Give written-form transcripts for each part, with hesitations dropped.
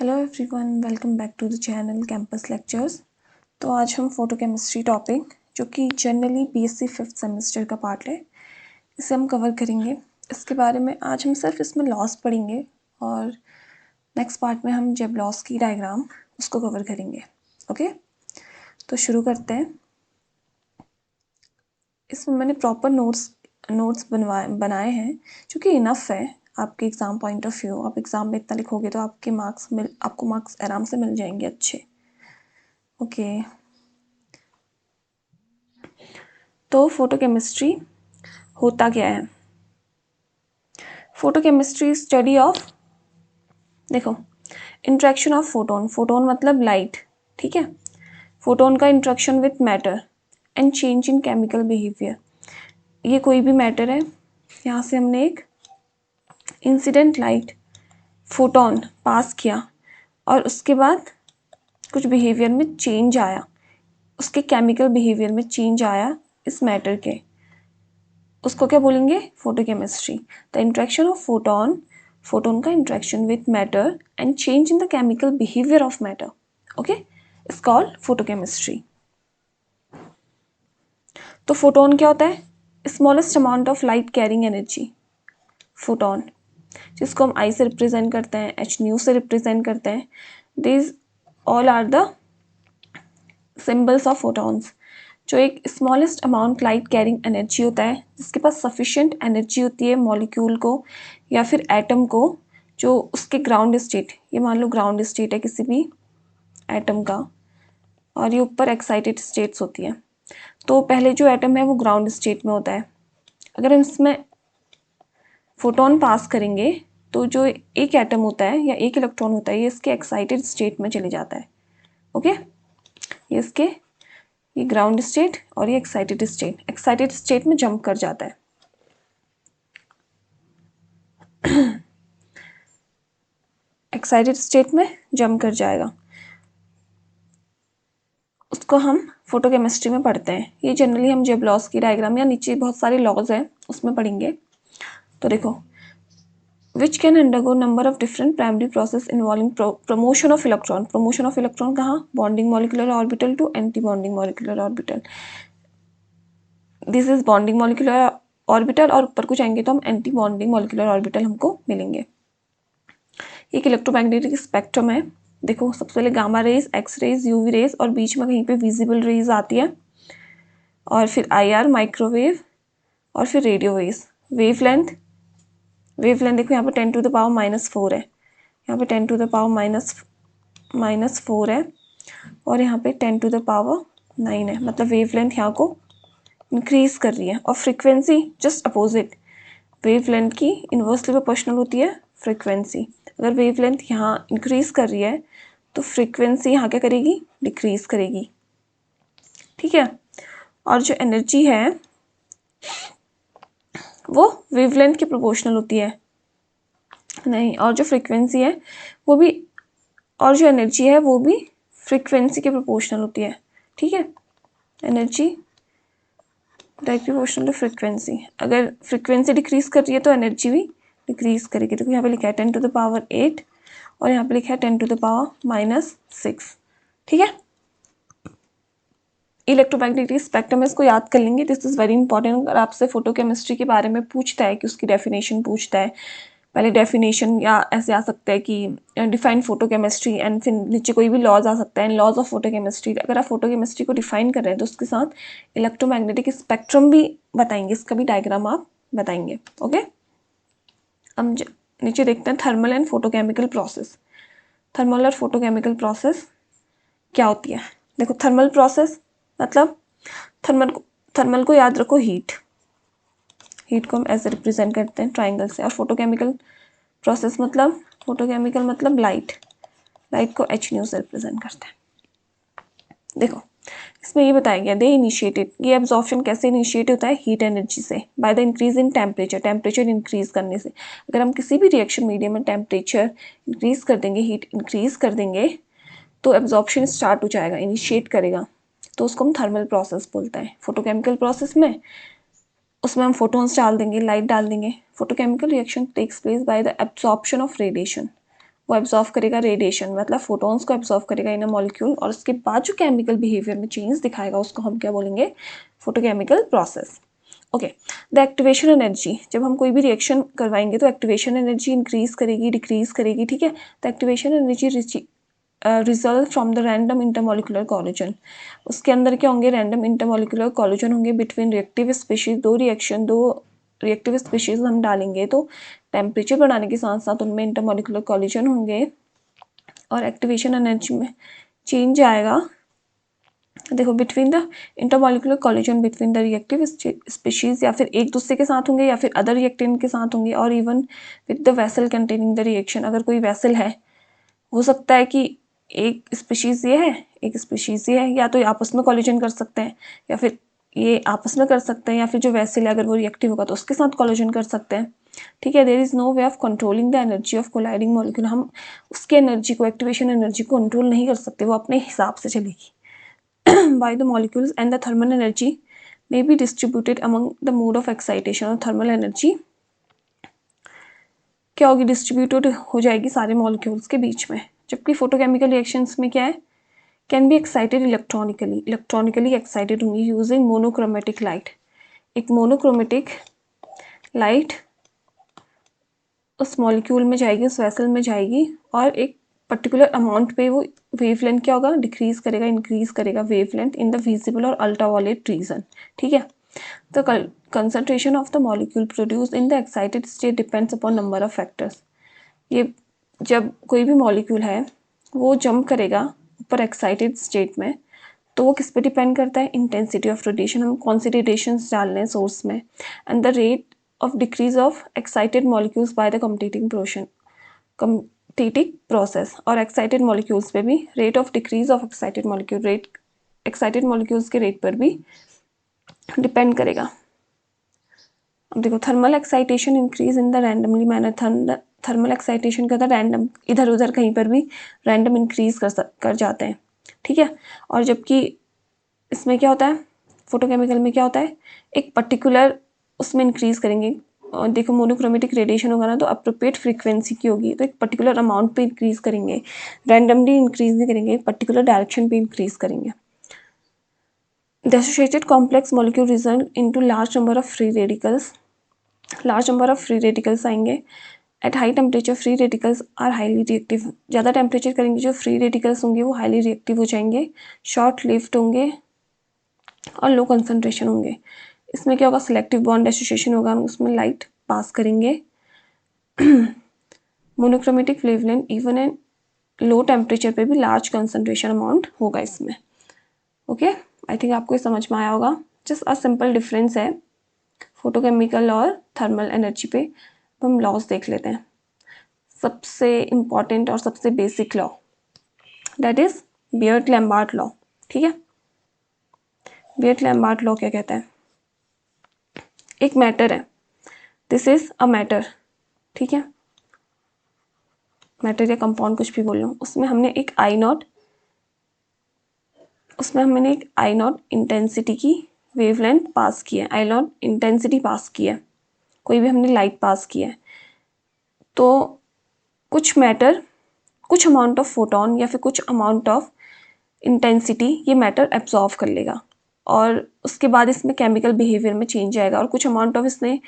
Hello everyone, welcome back to the channel Campus Lectures. तो आज हम फोटोकेमिस्ट्री टॉपिक जो कि जनरली बीएससी 5th सेमेस्टर का पार्ट है, इसे हम कवर करेंगे। इसके बारे में आज हम सिर्फ इसमें लॉस पढ़ेंगे और नेक्स्ट पार्ट में हम जब लॉस की डायग्राम उसको कवर करेंगे। ओके, तो शुरू करते हैं। इसमें मैंने प्रॉपर नोट्स बनाए हैं जो कि इनफ है आपके एग्ज़ाम पॉइंट ऑफ व्यू। आप एग्ज़ाम में इतना लिखोगे तो आपको मार्क्स आराम से मिल जाएंगे अच्छे। ओके, तो फोटोकेमिस्ट्री होता क्या है? फोटोकेमिस्ट्री स्टडी ऑफ, देखो, इंट्रैक्शन ऑफ फोटोन। फोटोन मतलब लाइट, ठीक है। फोटोन का interaction with matter and change in chemical behaviour. ये कोई भी मैटर है, यहाँ से हमने एक इंसिडेंट लाइट फोटोन पास किया और उसके बाद कुछ बिहेवियर में चेंज आया, उसके केमिकल बिहेवियर में चेंज आया इस मैटर के, उसको क्या बोलेंगे? Photochemistry. The interaction of photon का interaction with matter and change in the chemical behaviour of matter, okay, is called photochemistry. तो फोटोन क्या होता है? Smallest amount of light carrying energy, photon, जिसको हम आई से रिप्रेजेंट करते हैं, एच न्यू से रिप्रेजेंट करते हैं। These all are the symbols of photons. जो एक smallest amount light carrying energy होता है, जिसके पास सफिशिएंट एनर्जी होती है मॉलिक्यूल को या फिर एटम को, जो उसके ग्राउंड स्टेट, ये मान लो ग्राउंड स्टेट है किसी भी एटम का, और ये ऊपर एक्साइटेड स्टेट्स होती हैं। तो पहले जो एटम है वो ग्राउंड स्टेट में होता है। अगर हम इसमें फोटोन पास करेंगे तो जो एक एटम होता है या एक इलेक्ट्रॉन होता है, ये इसके एक्साइटेड स्टेट में चले जाता है। ओके, ये इसके, ये ग्राउंड स्टेट और ये एक्साइटेड स्टेट में जंप कर जाता है। एक्साइटेड स्टेट में जंप कर जाएगा, उसको हम फोटोकेमिस्ट्री में पढ़ते हैं। ये जनरली हम जब लॉस की डायग्राम या नीचे बहुत सारे लॉज हैं उसमें पढ़ेंगे। तो देखो, which can undergo number of different primary process involving promotion of electron. Promotion of electron कहाँ? Bonding molecular orbital to anti bonding molecular orbital. This is bonding molecular orbital और ऊपर को जाएंगे तो हम एंटी बॉन्डिंग मॉलिक्यूलर ऑर्बिटल हमको मिलेंगे। एक इलेक्ट्रोमैग्नेटिक स्पेक्ट्रम है। देखो, सबसे पहले gamma rays, X rays, UV rays और बीच में कहीं पे विजिबल रेज आती है, और फिर आईआर, माइक्रोवेव, और फिर रेडियो वेव्स। वेवलेंथ देखो, यहाँ पे 10 टू द पावर -4 है, यहाँ पे 10 टू द पावर -4 है, और यहाँ पे 10 टू द पावर 9 है। मतलब वेवलेंथ यहाँ को इंक्रीज कर रही है, और फ्रीक्वेंसी जस्ट अपोजिट। वेवलेंथ की इन्वर्सली प्रोपोर्शनल होती है फ्रीक्वेंसी। अगर वेवलेंथ यहाँ इंक्रीज कर रही है तो फ्रीक्वेंसी यहाँ क्या करेगी? डिक्रीज करेगी, ठीक है। और जो एनर्जी है वो वेवलेंथ के प्रोपोर्शनल होती है, नहीं, और जो फ्रीक्वेंसी है वो भी, और जो एनर्जी है वो भी फ्रीक्वेंसी के प्रोपोर्शनल होती है, ठीक है। Energy directly proportional to frequency. अगर फ्रीक्वेंसी डिक्रीज कर रही है तो एनर्जी भी डिक्रीज करेगी। देखो, यहाँ पे लिखा है 10 टू द पावर 8 और यहाँ पे लिखा है 10 टू द पावर -6, ठीक है। इलेक्ट्रोमैग्नेटिक स्पेक्ट्रम, इसको याद कर लेंगे, दिस इज वेरी इंपॉर्टेंट। अगर आपसे फोटोकेमिस्ट्री के बारे में पूछता है कि उसकी डेफिनेशन पूछता है, पहले डेफिनेशन या ऐसे आ सकता है कि डिफाइन फोटोकेमिस्ट्री, एंड फिर नीचे कोई भी लॉज आ सकता है, लॉज ऑफ फोटोकेमिस्ट्री। अगर आप फोटोकेमिस्ट्री को डिफाइन कर रहे हैं तो उसके साथ इलेक्ट्रोमैग्नेटिक स्पेक्ट्रम भी बताएंगे, इसका भी डायग्राम आप बताएंगे। ओके, हम नीचे देखते हैं thermal and photochemical process. Thermal और फोटोकेमिकल प्रोसेस क्या होती है? देखो, थर्मल प्रोसेस मतलब थर्मल को याद रखो, हीट को हम ऐसे रिप्रेजेंट करते हैं ट्राइंगल से। और फोटोकेमिकल प्रोसेस मतलब लाइट को एच न्यू से रिप्रेजेंट करते हैं। देखो, इसमें ये बताया गया, दे इनिशिएटेड, ये एब्जॉर्प्शन कैसे इनिशिएट होता है? हीट एनर्जी से, by the increase in temperature increase करने से। अगर हम किसी भी रिएक्शन मीडियम में टेम्परेचर इंक्रीज कर देंगे, हीट इंक्रीज कर देंगे, तो एब्जॉर्प्शन स्टार्ट हो जाएगा, इनिशिएट करेगा, तो उसको हम थर्मल प्रोसेस बोलते हैं। फोटोकेमिकल प्रोसेस में उसमें हम फोटोन्स डाल देंगे, लाइट डाल देंगे। Photochemical reaction takes place by the absorption of radiation, वो एब्जॉर्व करेगा रेडिएशन, मतलब फोटॉन्स को एब्जॉर्व करेगा इन अ मॉलिक्यूल, और उसके बाद जो केमिकल बिहेवियर में चेंज दिखाएगा उसको हम क्या बोलेंगे, photochemical process. Okay, the activation energy, जब हम कोई भी रिएक्शन करवाएंगे तो एक्टिवेशन एनर्जी इंक्रीज करेगी, डिक्रीज करेगी, ठीक है। The activation energy result from the random intermolecular collision, उसके अंदर क्या होंगे, रैंडम इंटरमोलिकुलर कोलिजन होंगे बिटवीन रिएक्टिव स्पीशीज, दो रिएक्टिव स्पीशीज हम डालेंगे तो टेम्परेचर बढ़ाने के साथ साथ उनमें इंटरमोलिकुलर कोलिजन होंगे और एक्टिवेशन एनर्जी में चेंज आएगा। देखो, between the intermolecular collision between the reactive species, या फिर एक दूसरे के साथ होंगे या फिर अदर रिएक्टेंट के साथ होंगे, और even with the vessel containing the reaction, अगर कोई वेसल है, हो सकता है कि एक स्पीशीज ये है, एक स्पीशीज ये है, या तो आपस में कोलिजन कर सकते हैं, या फिर ये आपस में कर सकते हैं, या फिर जो वेसल है अगर वो रिएक्टिव होगा तो उसके साथ कोलिजन कर सकते हैं, ठीक है। There is no way of controlling the energy of colliding molecule, हम उसके एनर्जी को, एक्टिवेशन एनर्जी को कंट्रोल नहीं कर सकते, वो अपने हिसाब से चलेगी। by the molecules and the thermal energy may be distributed among the mode of excitation, और thermal energy क्या होगी, डिस्ट्रीब्यूटेड हो जाएगी सारे मॉलिक्यूल्स के बीच में। जबकि फोटोकेमिकल रिएक्शंस में क्या है, can be excited electronically excited होंगी यूजिंग मोनोक्रोमेटिक लाइट, एक मोनोक्रोमेटिक लाइट उस मॉलिक्यूल में जाएगी, उस वेसल में जाएगी, और एक पर्टिकुलर अमाउंट पे वो वेवलेंथ क्या होगा, डिक्रीज करेगा, इंक्रीज करेगा वेवलेंथ इन द विजिबल और अल्ट्रावायलेट रीजन, ठीक है। The concentration of the molecule produce in the excited state depends upon number of factors, ये जब कोई भी मॉलिक्यूल है वो जंप करेगा ऊपर एक्साइटेड स्टेट में, तो वो किस पे डिपेंड करता है, इंटेंसिटी ऑफ रेडिएशन, हम कौन सी रेडिएशंस डाल रहे हैं सोर्स में, and the rate of decrease of excited molecules by the competing process, और एक्साइटेड मॉलिक्यूल्स पे भी rate of decrease of excited molecule, rate excited molecules के रेट पर भी डिपेंड करेगा। अब देखो, thermal excitation increase in the randomly manner, thermal excitation का था रैंडम, इधर उधर कहीं पर भी रैंडम इंक्रीज कर जाते हैं, ठीक है। और जबकि इसमें क्या होता है, फोटोकेमिकल में क्या होता है, एक पर्टिकुलर उसमें इंक्रीज करेंगे, और देखो मोनोक्रोमेटिक रेडिएशन होगा ना तो अप्रोप्रिएट फ्रीक्वेंसी की होगी, तो एक पर्टिकुलर अमाउंट पे इंक्रीज करेंगे, रैंडमली इंक्रीज नहीं करेंगे, एक पर्टिकुलर डायरेक्शन पे इंक्रीज करेंगे। The associated complex molecule result into large number of free radicals, large number of free radicals आएंगे। At high temperature free radicals are highly reactive, ज़्यादा temperature करेंगे जो फ्री रेडिकल्स होंगे वो हाईली रिएक्टिव हो जाएंगे, शॉर्ट लिव्ड होंगे और लो कंसनट्रेशन होंगे। इसमें क्या होगा, सिलेक्टिव बॉन्ड एसोसिएशन होगा, हम उसमें लाइट पास करेंगे। Monochromatic wavelength even and low temperature पे भी लार्ज कंसनट्रेशन अमाउंट होगा इसमें। ओके, आई थिंक आपको समझ में आया होगा। जस्ट अ सिंपल डिफरेंस है फोटोकेमिकल और थर्मल एनर्जी पे। अब हम लॉज देख लेते हैं। सबसे इम्पॉर्टेंट और सबसे basic law that is Beer Lambert law, ठीक है। बियर्ट-लैम्बार्ट लॉ क्या कहता है, एक मैटर है, दिस इज अ मैटर, ठीक है, मैटर या कंपाउंड कुछ भी बोल लो, उसमें हमने एक आई नॉट इंटेंसिटी की वेवलेंथ पास की है, आई नॉट इंटेंसिटी पास की है, कोई भी हमने लाइट पास की है, तो कुछ मैटर, कुछ अमाउंट ऑफ फोटोन या फिर कुछ अमाउंट ऑफ इंटेंसिटी ये मैटर एब्जॉर्व कर लेगा, और उसके बाद इसमें केमिकल बिहेवियर में चेंज आएगा, और कुछ अमाउंट ऑफ इसने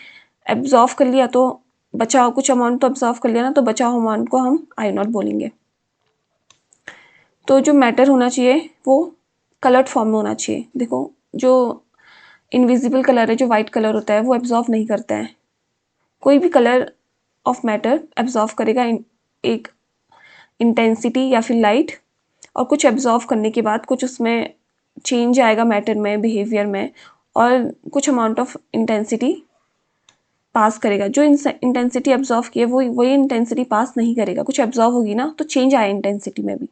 एब्जॉर्व कर लिया तो बचा, कुछ अमाउंट तो एब्जॉर्व कर लिया ना, तो बचा हुआ अमाउंट को हम आई नॉट बोलेंगे। तो जो मैटर होना चाहिए वो कलर्ड फॉर्म में होना चाहिए। देखो, जो इनविजिबल कलर है, जो वाइट कलर होता है, वो एब्जॉर्व नहीं करता है, कोई भी कलर ऑफ मैटर एब्जॉर्व करेगा एक इंटेंसिटी या फिर लाइट, और कुछ एब्जॉर्व करने के बाद कुछ उसमें चेंज आएगा मैटर में, बिहेवियर में, और कुछ अमाउंट ऑफ इंटेंसिटी पास करेगा। जो इंटेंसिटी एब्जॉर्व की है वो वही इंटेंसिटी पास नहीं करेगा, कुछ एब्जॉर्व होगी ना तो चेंज आया इंटेंसिटी में भी।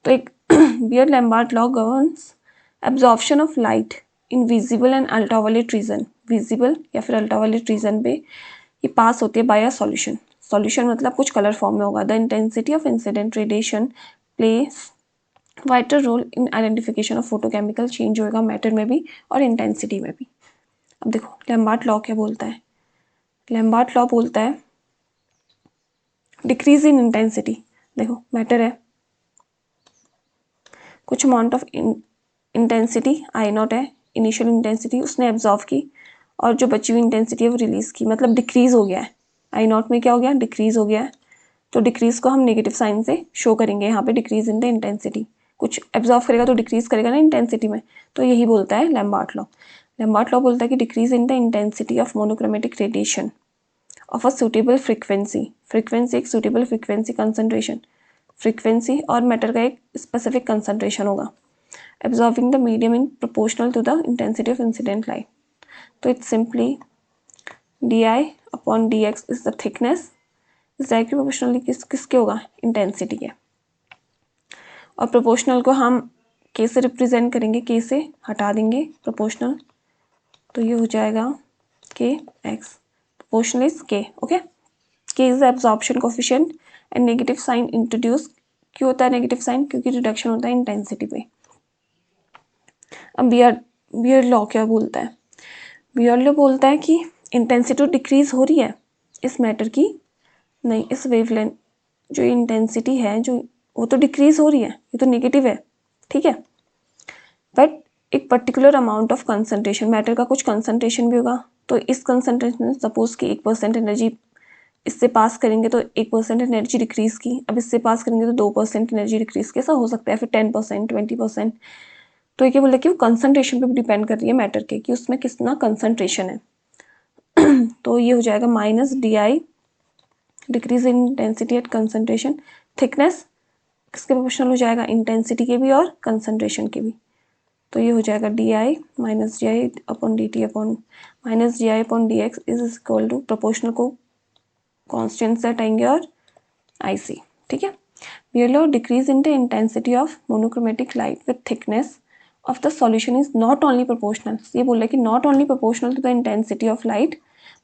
तो एक Beer Lambert law governs absorption of light in visible and ultraviolet region, visible या फिर अल्ट्रावायलेट रीजन पे ये पास होती है बाय अ सॉल्यूशन। सॉल्यूशन मतलब कुछ कलर फॉर्म में होगा। The intensity of incident radiation plays vital role in identification of photochemical, change होगा मैटर में भी और इंटेंसिटी में भी। अब देखो लैम्बार्ट लॉ क्या बोलता है, लैम्बार्ट लॉ बोलता है डिक्रीज इन इंटेंसिटी, देखो मैटर है, कुछ amount of intensity I not है, इनिशियल इंटेंसिटी उसने एब्जॉर्व की, और जो बची हुई इंटेंसिटी है वो रिलीज की, मतलब डिक्रीज हो गया है। आई नॉट में क्या हो गया, डिक्रीज हो गया है। तो डिक्रीज को हम नेगेटिव साइन से शो करेंगे यहाँ पे, डिक्रीज इन द इंटेंसिटी, कुछ एब्जॉर्व करेगा तो डिक्रीज करेगा ना इंटेंसिटी में, तो यही बोलता है लैम्बार्ट लॉ। लैम्बार्ट लॉ बोलता है कि decrease in the intensity of monochromatic radiation of a suitable frequency, frequency एक सुटेबल फ्रीक्वेंसी, कंसंट्रेशन फ्रीक्वेंसी और मैटर का एक स्पेसिफिक कंसंट्रेशन होगा, absorbing the medium in proportional to the intensity of incident light. तो it's simply di upon dx is the thickness, इस directly proportionally किसके होगा, intensity के, और प्रोपोर्शनल को हम k से रिप्रेजेंट करेंगे, k से हटा देंगे प्रोपोर्शनल, तो ये हो जाएगा k x, proportional is k, okay. k is the absorption coefficient and negative sign introduce, क्यों होता है नेगेटिव साइन, क्योंकि रिडक्शन होता है इंटेंसिटी पे। अब बियर्ड लॉ क्या बोलता है, बियर्ड लॉ बोलता है कि इंटेंसिटी डिक्रीज हो रही है इस मैटर की, नहीं इस वेवलेंथ जो इंटेंसिटी है जो वो तो डिक्रीज हो रही है, ये तो नेगेटिव है, ठीक है, बट एक particular amount of concentration, matter का कुछ कंसंट्रेशन भी होगा, तो इस कंसंट्रेशन में सपोज कि 1% एनर्जी इससे पास करेंगे तो 1% एनर्जी डिक्रीज की, अब इससे पास करेंगे तो 2% एनर्जी डिक्रीज, कैसा हो सकता है फिर 10%, 20%। तो ये क्या बोल रहा है कि वो कंसंट्रेशन पे भी डिपेंड कर रही है मैटर के, कि उसमें कितना कंसंट्रेशन है। तो ये हो जाएगा minus D I, decrease in intensity at concentration, thickness किसके प्रोपोर्शनल हो जाएगा, इंटेंसिटी के भी और कंसंट्रेशन के भी, तो ये हो जाएगा D I minus D I upon D T upon minus D I upon D X is equal to, proportional को कॉन्स्टेंट से हटाएंगे और आई सी, ठीक है। Beer's law, decrease in the intensity of monochromatic light with thickness of the solution is not only proportional, ये बोल रहा है कि not only proportional to the intensity of light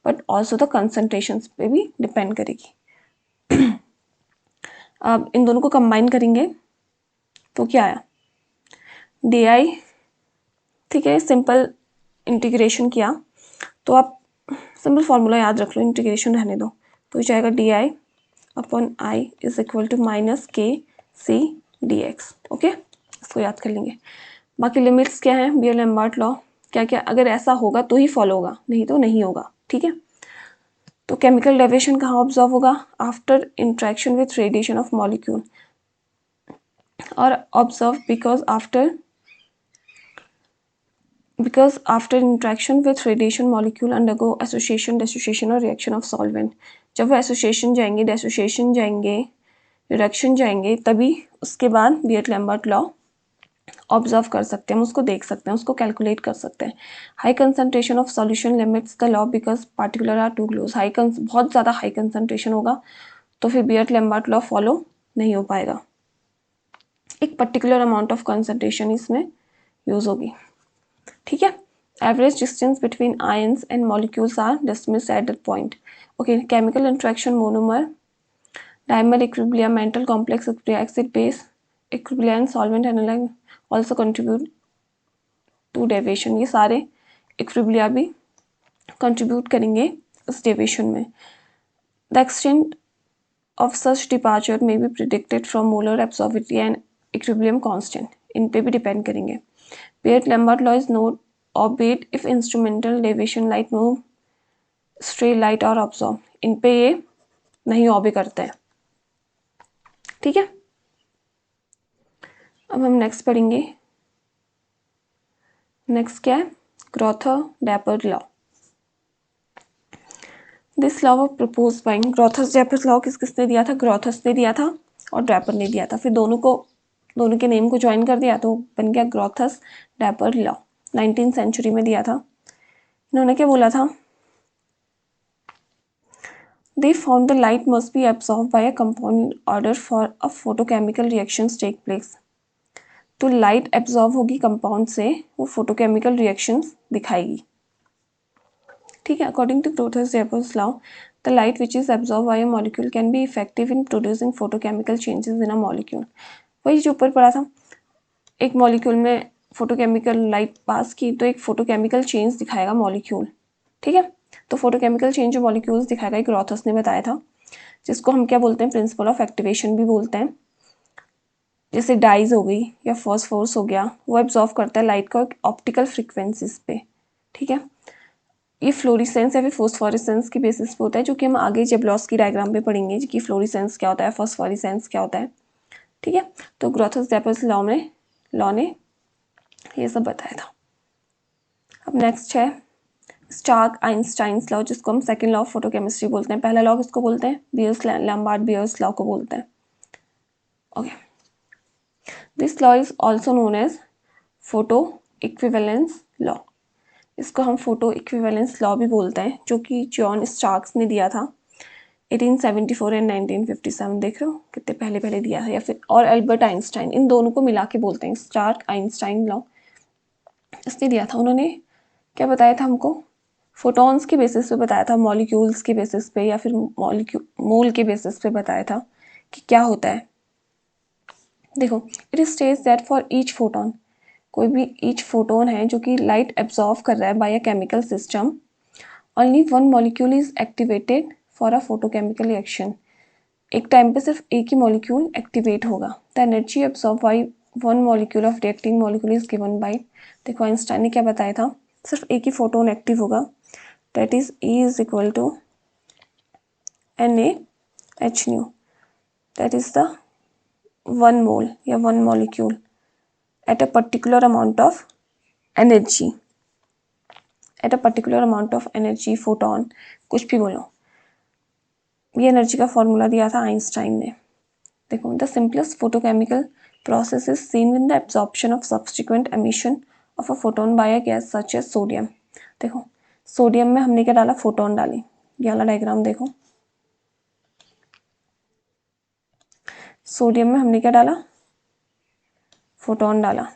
but also the concentrations पे भी depend करेगी। अब इन दोनों को कंबाइन करेंगे तो क्या आया, डी आई, ठीक है, सिंपल इंटीग्रेशन किया तो आप सिंपल फॉर्मूला याद रख लो, इंटीग्रेशन रहने दो, तो हो जाएगा D I upon I is equal to minus K C D x, okay, इसको याद कर लेंगे। बाकी लिमिट्स क्या है, बियर लैम्बार्ट लॉ क्या क्या, अगर ऐसा होगा तो ही फॉलो होगा, नहीं तो नहीं होगा, ठीक है। तो केमिकल डेविएशन कहाँ ऑब्जर्व होगा, after interaction with radiation of molecule, और observe because after interaction with radiation molecule undergo association, dissociation और रिएक्शन ऑफ सॉल्वेंट, जब वो एसोसिएशन जाएंगे, डिसोसिएशन जाएंगे, रिएक्शन जाएंगे, तभी उसके बाद बियर लैम्बार्ट लॉ ऑब्जर्व कर सकते हैं, हम उसको देख सकते हैं, उसको कैलकुलेट कर सकते हैं। High concentration of solution limits the law because particular are too close, बहुत ज़्यादा हाई कंसंट्रेशन होगा तो फिर बियर लैम्बार्ट लॉ फॉलो नहीं हो पाएगा, एक पर्टिकुलर अमाउंट ऑफ कंसंट्रेशन इसमें यूज होगी, ठीक है। Average distance between ions and molecules are dismissed at that point, okay. Chemical interaction monomer, dimer equilibrium, metal complex, acid base equilibrium, solvent analyse also contribute to deviation, ये सारे equilibria भी contribute करेंगे इस deviation में। The extent of such departure may be predicted from molar absorptivity and equilibrium constant, इन पे भी depend करेंगे। Beer लैम्बार्ट law is not obeyed if instrumental deviation light move stray light और ऑब्जॉर्ब, इन पे ये नहीं ऑबे करते हैं, ठीक है। अब हम नेक्स्ट पढ़ेंगे, नेक्स्ट क्या है, Grotthuss Draper law. This law was proposed by Grotthuss Draper law किसने दिया था, ग्रोथर्स ने दिया था और डैपर ने दिया था, फिर दोनों के नेम को ज्वाइन कर दिया तो बन गया ग्रोथर-डैपर लॉ, 19th सेंचुरी में दिया था। इन्होंने क्या बोला था, they found the light must be absorbed by a compound in order for a photochemical reactions take place, तो लाइट एब्जॉर्ब होगी कंपाउंड से, वो फोटोकेमिकल रिएक्शंस दिखाएगी, ठीक है। According to Grotthuss Draper's law the light which is absorb by a molecule can be effective in producing photochemical changes in a molecule, वही जो ऊपर पढ़ा था, एक मॉलिक्यूल में फोटोकेमिकल लाइट पास की तो एक फोटोकेमिकल चेंज दिखाएगा मॉलिक्यूल, ठीक है। तो फोटोकेमिकल चेंज जो मॉलिक्यूल्स दिखाएगा, एक ग्रोथर्स ने बताया था। जिसको हम क्या बोलते हैं, प्रिंसिपल ऑफ एक्टिवेशन भी बोलते हैं। जैसे डाइज हो गई या फॉस्फोरस हो गया, वो एब्जॉर्व करता है लाइट को ऑप्टिकल फ्रिक्वेंसीज पे, ठीक है। ये फ्लोरिसेंस या फिर फोस्फोरेसेंस की बेसिस पे होता है, जो कि हम आगे जेबलॉस्की डायग्राम पे पढ़ेंगे कि फ्लोरिसेंस क्या होता है, फॉस्फोरेसेंस क्या होता है, ठीक है। तो ग्रोथस-ज़ैपर्स लॉ ने ये सब बताया था। अब नेक्स्ट है स्टार्क आइंस्टाइन्स लॉ, जिसको हम सेकंड लॉ ऑफ फोटोकेमिस्ट्री बोलते हैं। पहला लॉ किसको बोलते हैं, बीयर्स लॉ को बोलते हैं। Okay, this law is also known as photo equivalence law. इसको हम फोटो इक्विवेलेंस लॉ भी बोलते हैं, जो कि जॉन स्टार्क्स ने दिया था 1874 एंड 1957। देख रहे हो कितने पहले पहले दिया है, या फिर और एल्बर्ट आइंस्टाइन, इन दोनों को मिला के बोलते हैं स्टार्क आइंस्टाइन लॉ। इसने दिया था, उन्होंने क्या बताया था हमको, फोटॉन्स के बेसिस पे बताया था, मॉलिक्यूल्स के बेसिस पे या फिर मोल के बेसिस पे बताया था कि क्या होता है। देखो, it states that for each photon, कोई भी ईच फोटोन है जो कि लाइट एब्जॉर्व कर रहा है by a chemical system, only one molecule is activated for a photochemical reaction. एक टाइम पे सिर्फ एक ही मॉलिक्यूल एक्टिवेट होगा। The energy absorb by one molecule of reacting molecule is given by, देखो आइंस्टाइन ने क्या बताया था, सिर्फ एक ही फोटोन एक्टिव होगा, that is E is equal to NaH nu, that is the one mole या one molecule at a particular amount of energy, eight a particular amount of energy, photon, कुछ भी बोलो। ये एनर्जी का formula दिया था Einstein ने। देखो, the simplest photochemical process is seen in the absorption of subsequent emission of a photon by a gas such as sodium। देखो, सोडियम में हमने क्या डाला, फोटोन डाली। ये वाला डायग्राम देखो, सोडियम में हमने क्या डाला, फोटोन डाला।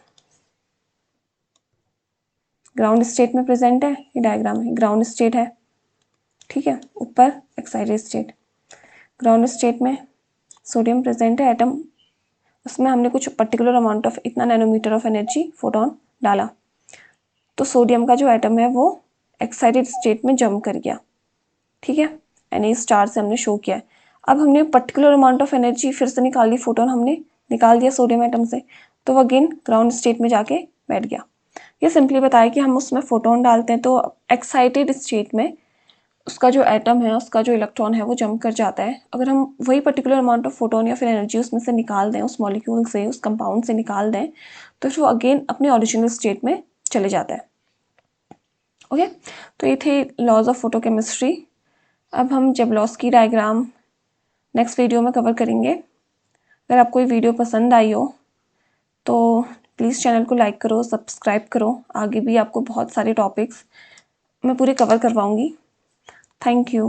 ग्राउंड स्टेट में प्रेजेंट है, ये डायग्राम है, ग्राउंड स्टेट है, ठीक है। ऊपर एक्साइटेड स्टेट, ग्राउंड स्टेट में सोडियम प्रेजेंट है एटम, उसमें हमने कुछ पर्टिकुलर अमाउंट ऑफ इतना नैनोमीटर ऑफ एनर्जी फोटोन डाला, तो सोडियम का जो एटम है वो एक्साइटेड स्टेट में जंप कर गया, ठीक है। Na स्टार से हमने शो किया है। अब हमने पर्टिकुलर अमाउंट ऑफ एनर्जी फिर से निकाल ली, फोटोन हमने निकाल दिया सोडियम एटम से, तो वो अगेन ग्राउंड स्टेट में जाके बैठ गया। ये सिंपली बताया कि हम उसमें फोटोन डालते हैं तो एक्साइटेड स्टेट में उसका जो एटम है, उसका जो इलेक्ट्रॉन है वो जंप कर जाता है। अगर हम वही पर्टिकुलर अमाउंट ऑफ फोटोन या फिर एनर्जी उसमें से निकाल दें, उस मॉलिक्यूल से, उस कंपाउंड से निकाल दें, तो फिर वो अगेन अपने ओरिजिनल स्टेट में चले जाता है। ओके, तो ये थे लॉज ऑफ फोटोकेमिस्ट्री। अब हम जेबलॉस्की डायग्राम नेक्स्ट वीडियो में कवर करेंगे। अगर आपको ये वीडियो पसंद आई हो तो प्लीज़ चैनल को लाइक करो, सब्सक्राइब करो। आगे भी आपको बहुत सारे टॉपिक्स मैं पूरे कवर करवाऊँगी। Thank you.